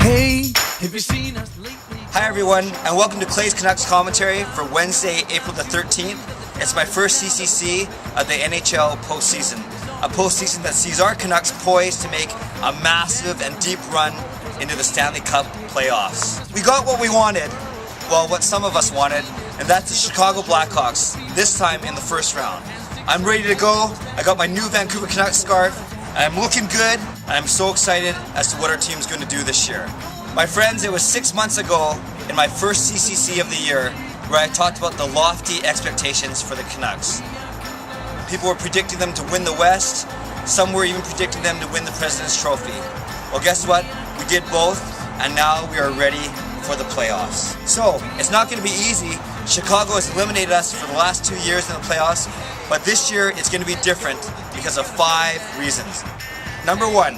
Hey, have you seen us lately? Hi everyone, and welcome to Clay's Canucks commentary for Wednesday, April the 13th. It's my first CCC of the NHL postseason. A postseason that sees our Canucks poised to make a massive and deep run into the Stanley Cup playoffs. We got what we wanted, well, what some of us wanted, and that's the Chicago Blackhawks, this time in the first round. I'm ready to go. I got my new Vancouver Canucks scarf. I'm looking good. I'm so excited as to what our team's going to do this year. My friends, it was 6 months ago in my first CCC of the year where I talked about the lofty expectations for the Canucks. People were predicting them to win the West. Some were even predicting them to win the President's Trophy. Well, guess what? We did both, and now we are ready for the playoffs. So, it's not going to be easy. Chicago has eliminated us for the last 2 years in the playoffs, but this year it's going to be different because of 5 reasons. Number 1,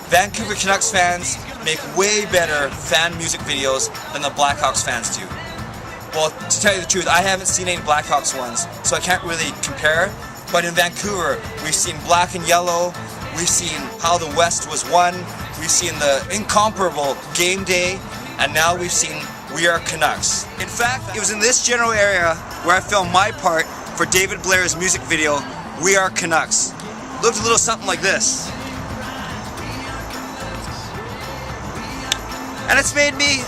Vancouver Canucks fans make way better fan music videos than the Blackhawks fans do. Well, to tell you the truth, I haven't seen any Blackhawks ones, so I can't really compare. But in Vancouver, we've seen Black and Yellow, we've seen How the West Was Won, we've seen the incomparable Game Day, and now we've seen We Are Canucks. In fact, it was in this general area where I filmed my part for David Blair's music video, We Are Canucks. It looked a little something like this. And it's made me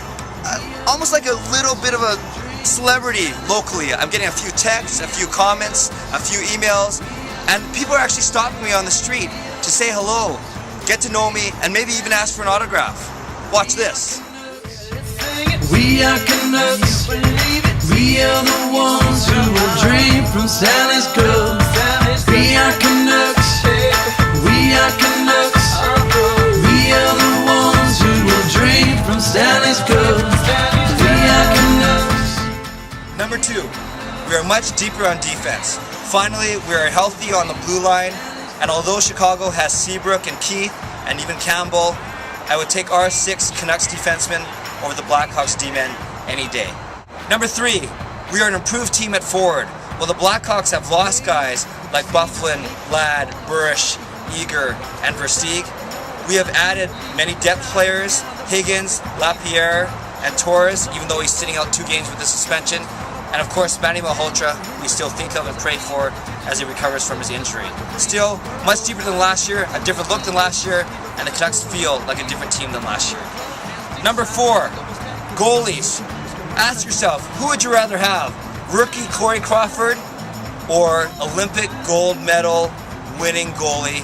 almost like a little bit of a celebrity locally. I'm getting a few texts, a few comments, a few emails, and people are actually stopping me on the street to say hello, get to know me, and maybe even ask for an autograph. Watch this. We are Canucks. We are the ones who will drink from Stanley's cup. We are Canucks. We are Canucks. We are the ones who will drink from Stanley's cup. We are Canucks. Number 2, we are much deeper on defense. Finally, we are healthy on the blue line, and although Chicago has Seabrook and Keith and even Campbell, I would take our 6 Canucks defensemen over the Blackhawks D-men any day. Number 3, we are an improved team at forward. While the Blackhawks have lost guys like Bufflin, Ladd, Burish, Eager, and Versteeg, we have added many depth players, Higgins, Lapierre, and Torres, even though he's sitting out 2 games with a suspension. And of course, Manny Malhotra, we still think of and pray for as he recovers from his injury. Still, much deeper than last year, a different look than last year, and the Canucks feel like a different team than last year. Number 4, goalies. Ask yourself, who would you rather have? Rookie Corey Crawford or Olympic gold medal winning goalie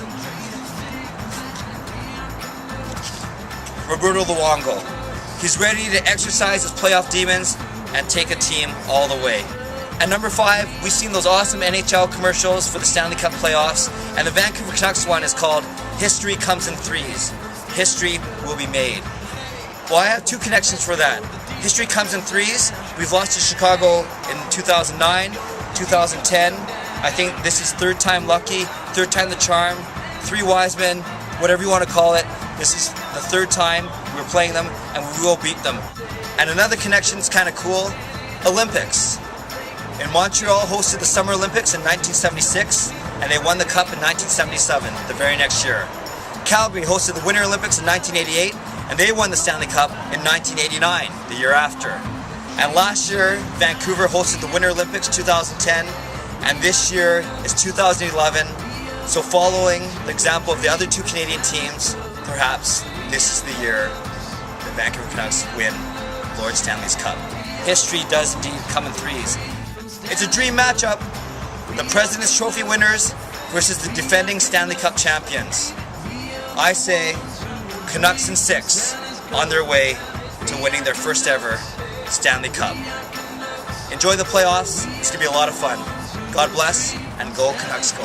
Roberto Luongo? He's ready to exercise his playoff demons and take a team all the way. And number 5, we've seen those awesome NHL commercials for the Stanley Cup playoffs, and the Vancouver Canucks one is called History Comes in Threes. History will be made. Well, I have 2 connections for that. History comes in threes. We've lost to Chicago in 2009, 2010. I think this is 3rd time lucky, 3rd time the charm, 3 wise men, whatever you want to call it. This is the 3rd time we're playing them, and we will beat them. And another connection is kind of cool, Olympics. In Montreal hosted the Summer Olympics in 1976, and they won the Cup in 1977, the very next year. Calgary hosted the Winter Olympics in 1988, and they won the Stanley Cup in 1989, the year after. And last year, Vancouver hosted the Winter Olympics 2010, and this year is 2011. So following the example of the other 2 Canadian teams, perhaps this is the year the Vancouver Canucks win Lord Stanley's Cup. History does indeed come in threes. It's a dream matchup. The President's Trophy winners versus the defending Stanley Cup champions. I say Canucks in 6 on their way to winning their first ever Stanley Cup. Enjoy the playoffs. It's going to be a lot of fun. God bless, and go Canucks go.